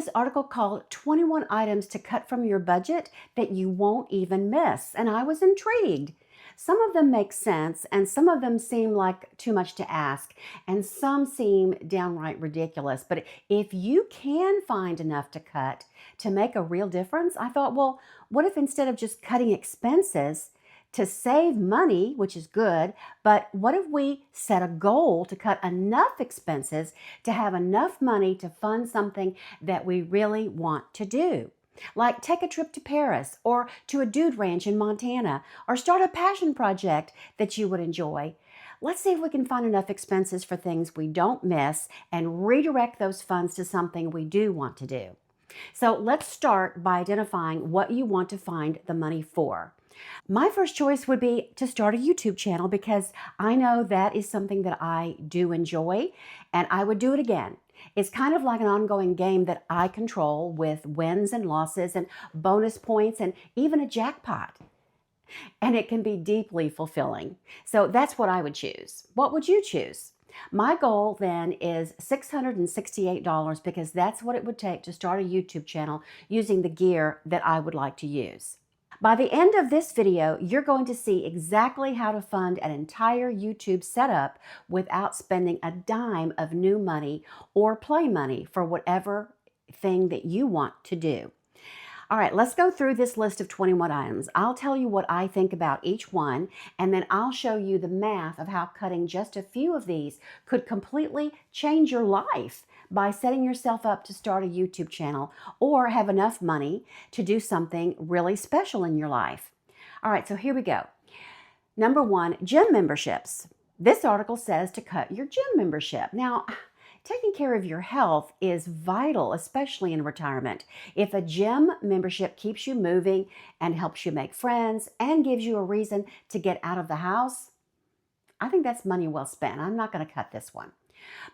this article called 21 Items to Cut from Your Budget That You Won't Even Miss, and I was intrigued. Some of them make sense, and some of them seem like too much to ask, and some seem downright ridiculous. But if you can find enough to cut to make a real difference, I thought, well, what if instead of just cutting expenses, to save money, which is good, but what if we set a goal to cut enough expenses to have enough money to fund something that we really want to do? Like take a trip to Paris or to a dude ranch in Montana or start a passion project that you would enjoy. Let's see if we can find enough expenses for things we don't miss and redirect those funds to something we do want to do. So let's start by identifying what you want to find the money for. My first choice would be to start a YouTube channel because I know that is something that I do enjoy and I would do it again. It's kind of like an ongoing game that I control with wins and losses and bonus points and even a jackpot. And it can be deeply fulfilling. So that's what I would choose. What would you choose? My goal then is $668 because that's what it would take to start a YouTube channel using the gear that I would like to use. By the end of this video, you're going to see exactly how to fund an entire YouTube setup without spending a dime of new money or play money for whatever thing that you want to do. All right, let's go through this list of 21 items. I'll tell you what I think about each one, and then I'll show you the math of how cutting just a few of these could completely change your life by setting yourself up to start a YouTube channel or have enough money to do something really special in your life. All right, so here we go. Number one, gym memberships. This article says to cut your gym membership. Now, taking care of your health is vital, especially in retirement. If a gym membership keeps you moving and helps you make friends and gives you a reason to get out of the house, I think that's money well spent. I'm not going to cut this one.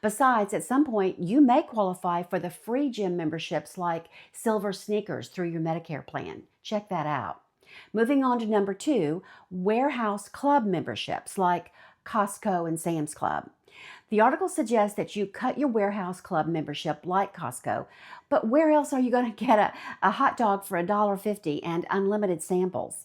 Besides, at some point, you may qualify for the free gym memberships like Silver Sneakers through your Medicare plan. Check that out. Moving on to number two, warehouse club memberships like Costco and Sam's Club. The article suggests that you cut your warehouse club membership like Costco, but where else are you going to get a hot dog for $1.50 and unlimited samples?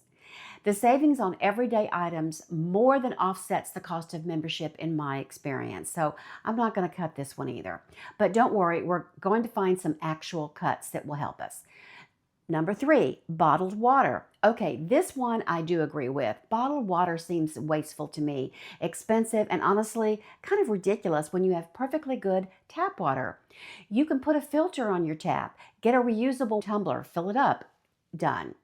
The savings on everyday items more than offsets the cost of membership in my experience, so I'm not going to cut this one either. But don't worry, we're going to find some actual cuts that will help us. Number three, bottled water. Okay, this one I do agree with. Bottled water seems wasteful to me, expensive, and honestly kind of ridiculous when you have perfectly good tap water. You can put a filter on your tap, get a reusable tumbler, fill it up, done.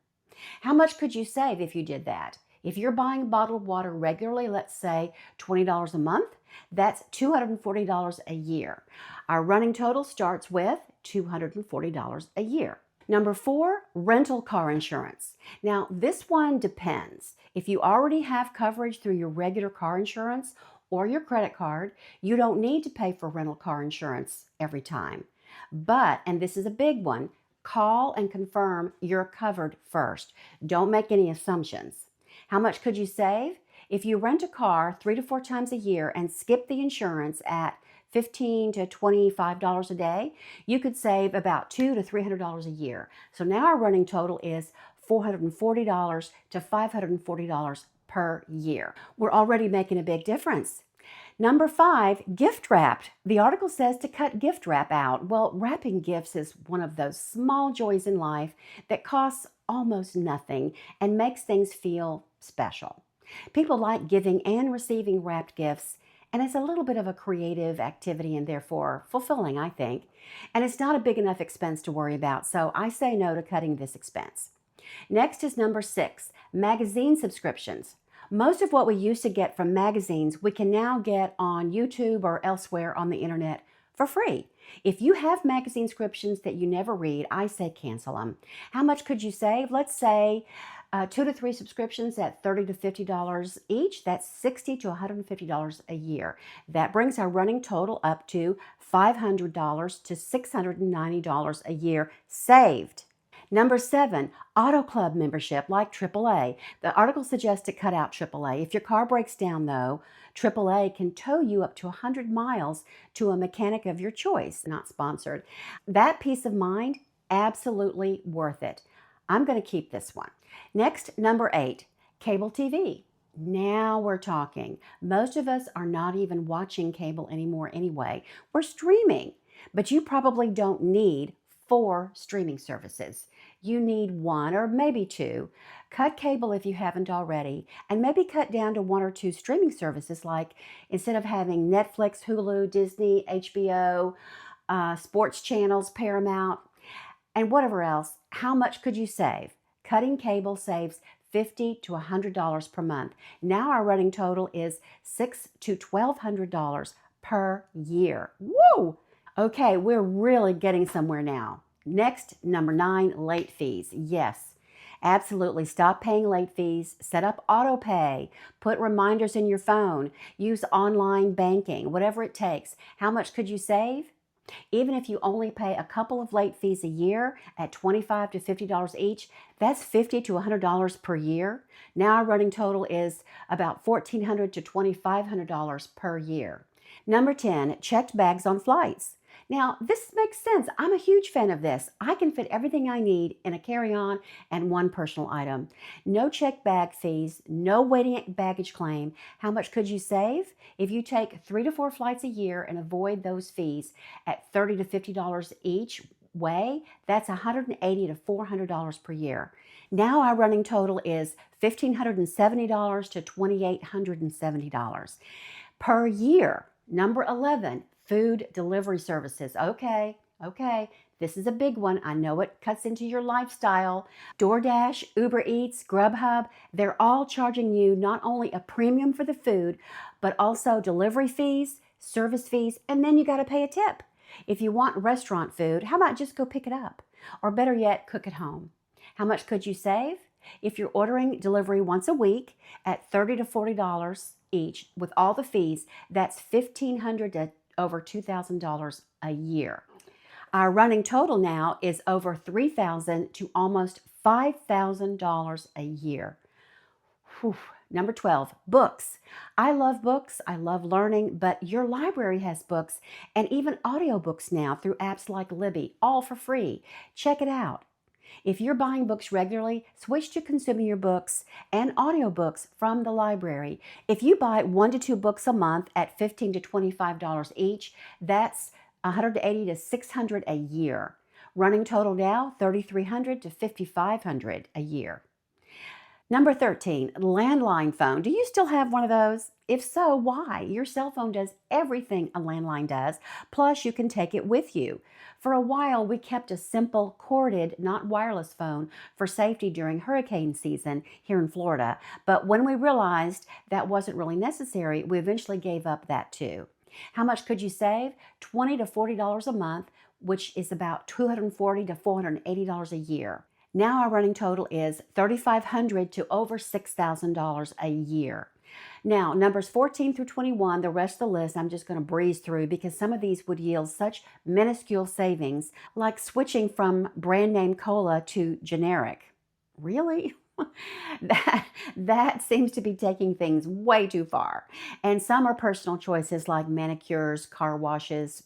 How much could you save if you did that? If you're buying bottled water regularly, let's say $20 a month, that's $240 a year. Our running total starts with $240 a year. Number four, rental car insurance. Now, this one depends. If you already have coverage through your regular car insurance or your credit card, you don't need to pay for rental car insurance every time. But, and this is a big one, call and confirm you're covered first. Don't make any assumptions. How much could you save? If you rent a car 3 to 4 times a year and skip the insurance at $15 to $25 a day, you could save about $200 to $300 a year. So now our running total is $440 to $540 per year. We're already making a big difference. Number five, gift wrapped. The article says to cut gift wrap out. Well, wrapping gifts is one of those small joys in life that costs almost nothing and makes things feel special. People like giving and receiving wrapped gifts, and it's a little bit of a creative activity and therefore fulfilling, I think. And it's not a big enough expense to worry about, so I say no to cutting this expense. Next is number six, magazine subscriptions. Most of what we used to get from magazines, we can now get on YouTube or elsewhere on the internet for free. If you have magazine subscriptions that you never read, I say cancel them. How much could you save? Let's say 2 to 3 subscriptions at $30 to $50 each. That's $60 to $150 a year. That brings our running total up to $500 to $690 a year saved. Number 7, Auto Club membership like AAA. The article suggests to cut out AAA. If your car breaks down, though, AAA can tow you up to 100 miles to a mechanic of your choice. Not sponsored. That peace of mind, absolutely worth it. I'm going to keep this one. Next, number 8, cable TV. Now we're talking. Most of us are not even watching cable anymore anyway. We're streaming, but you probably don't need 4 streaming services. You need 1 or maybe 2. Cut cable if you haven't already, and maybe cut down to 1 or 2 streaming services, like instead of having Netflix, Hulu, Disney, HBO, sports channels, Paramount, and whatever else. How much could you save? Cutting cable saves $50 to $100 per month. Now our running total is $600 to $1,200 per year. Woo! Okay, we're really getting somewhere now. Next, number 9, late fees. Yes, absolutely. Stop paying late fees. Set up auto pay. Put reminders in your phone. Use online banking, whatever it takes. How much could you save? Even if you only pay a couple of late fees a year at $25 to $50 each, that's $50 to $100 per year. Now our running total is about $1,400 to $2,500 per year. Number 10, checked bags on flights. Now, this makes sense. I'm a huge fan of this. I can fit everything I need in a carry-on and 1 personal item. No checked bag fees, no waiting baggage claim. How much could you save? If you take 3 to 4 flights a year and avoid those fees at $30 to $50 each way, that's $180 to $400 per year. Now our running total is $1,570 to $2,870 per year. Number 11, food delivery services. Okay, this is a big one. I know it cuts into your lifestyle. DoorDash, Uber Eats, Grubhub, they're all charging you not only a premium for the food, but also delivery fees, service fees, and then you got to pay a tip. If you want restaurant food, how about just go pick it up? Or better yet, cook at home. How much could you save? If you're ordering delivery once a week at $30 to $40 each with all the fees, that's $1,500 to over $2,000 a year. Our running total now is over $3,000 to almost $5,000 a year. Whew. Number 12, books. I love books. I love learning, but your library has books and even audiobooks now through apps like Libby, all for free. Check it out. If you're buying books regularly, switch to consuming your books and audiobooks from the library. If you buy 1 to 2 books a month at $15 to $25 each, that's $180 to $600 a year. Running total now, $3,300 to $5,500 a year. Number 13, landline phone. Do you still have one of those? If so, why? Your cell phone does everything a landline does, plus you can take it with you. For a while, we kept a simple corded, not wireless phone for safety during hurricane season here in Florida, but when we realized that wasn't really necessary, we eventually gave up that too. How much could you save? $20 to $40 a month, which is about $240 to $480 a year. Now our running total is $3,500 to over $6,000 a year. Now, numbers 14 through 21, the rest of the list, I'm just going to breeze through because some of these would yield such minuscule savings, like switching from brand name cola to generic. Really? That seems to be taking things way too far. And some are personal choices like manicures, car washes,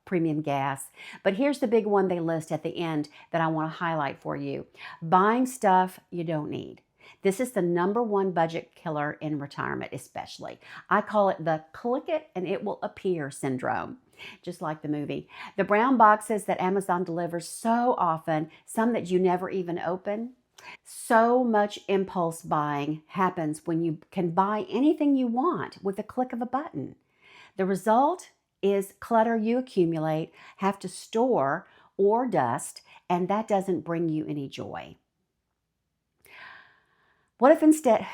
premium gas. But here's the big one they list at the end that I want to highlight for you. Buying stuff you don't need. This is the number 1 budget killer in retirement, especially. I call it the click it and it will appear syndrome, just like the movie. The brown boxes that Amazon delivers so often, some that you never even open. So much impulse buying happens when you can buy anything you want with a click of a button. The result is clutter you accumulate, have to store or dust, and that doesn't bring you any joy. What if instead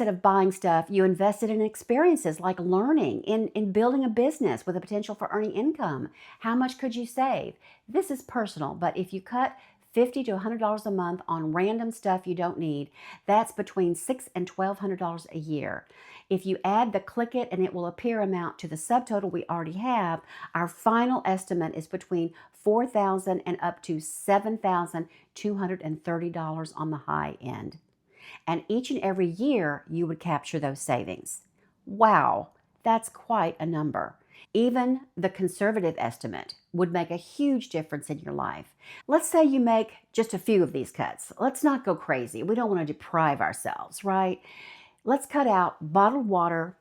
of buying stuff, you invested in experiences like learning, in building a business with a potential for earning income? How much could you save? This is personal, but if you cut $50 to $100 a month on random stuff you don't need, that's between $600 and $1,200 a year. If you add the click it and it will appear amount to the subtotal we already have, our final estimate is between $4,000 and up to $7,230 on the high end. And each and every year you would capture those savings. Wow, that's quite a number. Even the conservative estimate would make a huge difference in your life. Let's say you make just a few of these cuts. Let's not go crazy. We don't want to deprive ourselves, right? Let's cut out bottled water,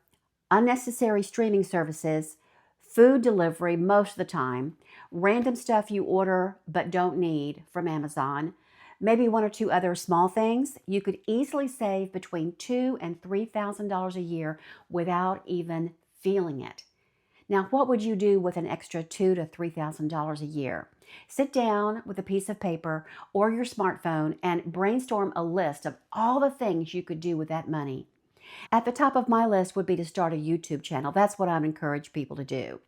unnecessary streaming services, food delivery most of the time, random stuff you order but don't need from Amazon, maybe one or two other small things. You could easily save between $2,000 and $3,000 a year without even feeling it. Now, what would you do with an extra $2,000 to $3,000 a year? Sit down with a piece of paper or your smartphone and brainstorm a list of all the things you could do with that money. At the top of my list would be to start a YouTube channel. That's what I'd encourage people to do.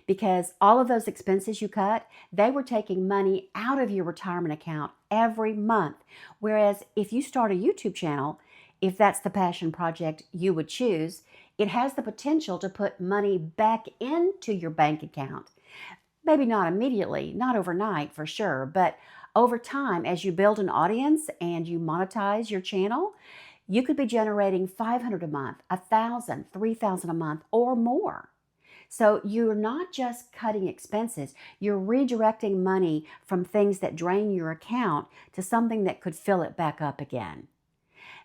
Because all of those expenses you cut, they were taking money out of your retirement account every month. Whereas if you start a YouTube channel, if that's the passion project you would choose, it has the potential to put money back into your bank account. Maybe not immediately, not overnight for sure, but over time, as you build an audience and you monetize your channel, you could be generating $500 a month, $1,000, $3,000 a month, or more. So you're not just cutting expenses, you're redirecting money from things that drain your account to something that could fill it back up again.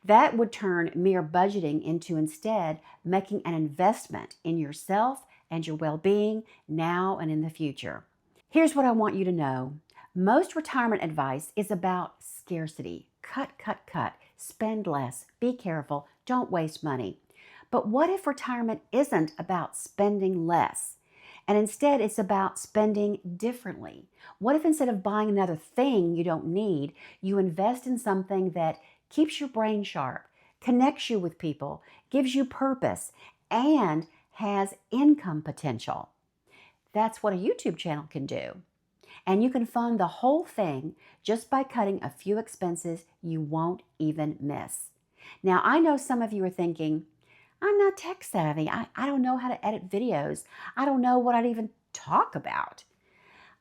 That would turn mere budgeting into instead making an investment in yourself and your well-being now and in the future. Here's what I want you to know. Most retirement advice is about scarcity. Cut, cut, cut. Spend less. Be careful. Don't waste money. But what if retirement isn't about spending less? And instead it's about spending differently? What if instead of buying another thing you don't need, you invest in something that keeps your brain sharp, connects you with people, gives you purpose, and has income potential? That's what a YouTube channel can do. And you can fund the whole thing just by cutting a few expenses you won't even miss. Now, I know some of you are thinking, I'm not tech savvy. I don't know how to edit videos. I don't know what I'd even talk about.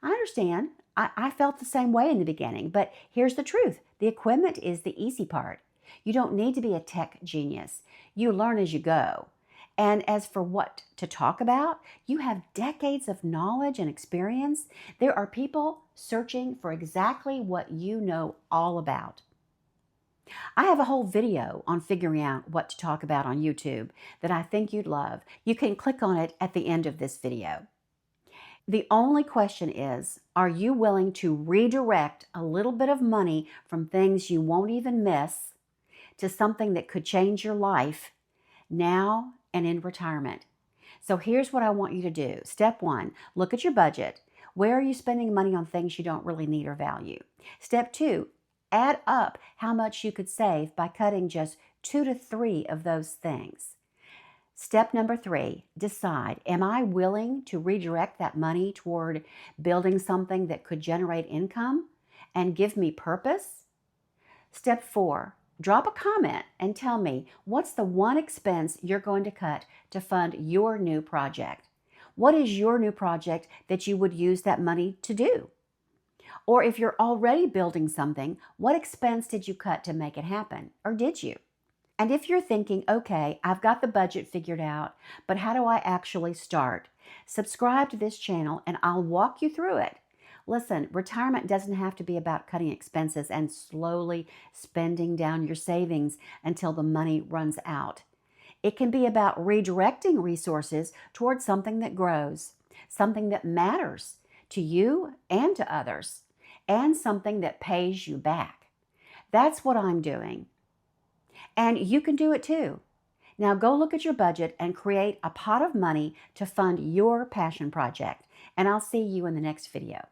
I understand. I felt the same way in the beginning, but here's the truth. The equipment is the easy part. You don't need to be a tech genius. You learn as you go. And as for what to talk about, you have decades of knowledge and experience. There are people searching for exactly what you know all about. I have a whole video on figuring out what to talk about on YouTube that I think you'd love. You can click on it at the end of this video. The only question is, are you willing to redirect a little bit of money from things you won't even miss to something that could change your life now and in retirement? So here's what I want you to do. Step 1, look at your budget. Where are you spending money on things you don't really need or value? Step 2, add up how much you could save by cutting just 2 to 3 of those things. Step number 3, decide, am I willing to redirect that money toward building something that could generate income and give me purpose? Step 4, drop a comment and tell me what's the one expense you're going to cut to fund your new project. What is your new project that you would use that money to do? Or if you're already building something, what expense did you cut to make it happen? Or did you? And if you're thinking, okay, I've got the budget figured out, but how do I actually start? Subscribe to this channel and I'll walk you through it. Listen, retirement doesn't have to be about cutting expenses and slowly spending down your savings until the money runs out. It can be about redirecting resources towards something that grows, something that matters to you and to others, and something that pays you back. That's what I'm doing. And you can do it too. Now go look at your budget and create a pot of money to fund your passion project. And I'll see you in the next video.